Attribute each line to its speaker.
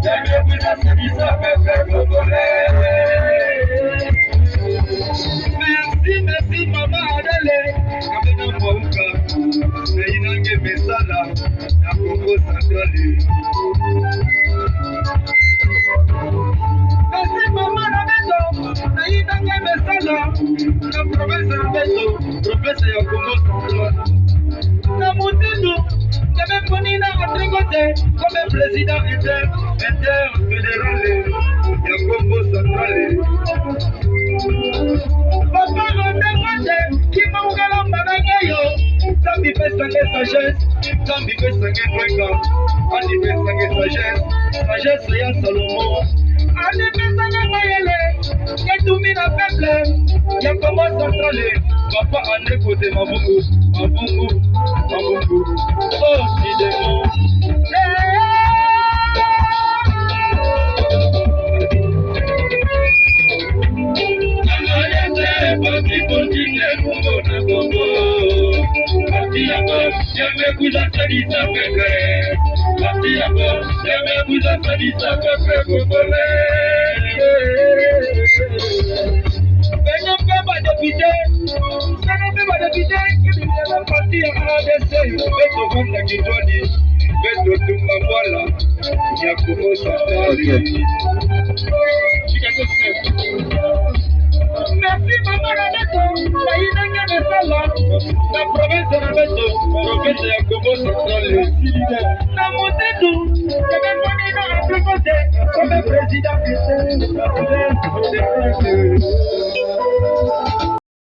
Speaker 1: yamekuja kabisa pepe Congolais. Merci Maman Adele, Kamena Mwauka, na inange mesala na Congo Central. Merci Maman Nabeto, na inange mesala na province ya Beto, province ya Congo Central. Na Moutindo, Kebe Ponina Atrigote, comme président interfédéral ya Congo Central. Papa Rondegote, Kima Ugala Mbanayo, Zambi Pesange sagesse, Zambi Pesange Dwenga, Andi Pesange sagesse, sagesse ya Salomon, Andi Pesange Mayele, Yetumina peuple, ya Congo Central. Papa Ande Kote Mabungu, Mabungu, Mabungu, oh Sidemo. Yamekuja kabisa pepe, basi yako yamekuja kabisa pepe Congolais. Benye mbeba député, sana mbeba député, kimi mbeba parti ya ADC, beto vanda kitoni, beto tumba mwala, ya kumosa tali. Merci Maman Nabeto, na inanga mesala, na province na Beto, province ya Congo Central. Na Moutindo, Kebe Ponina Atrigote, comme président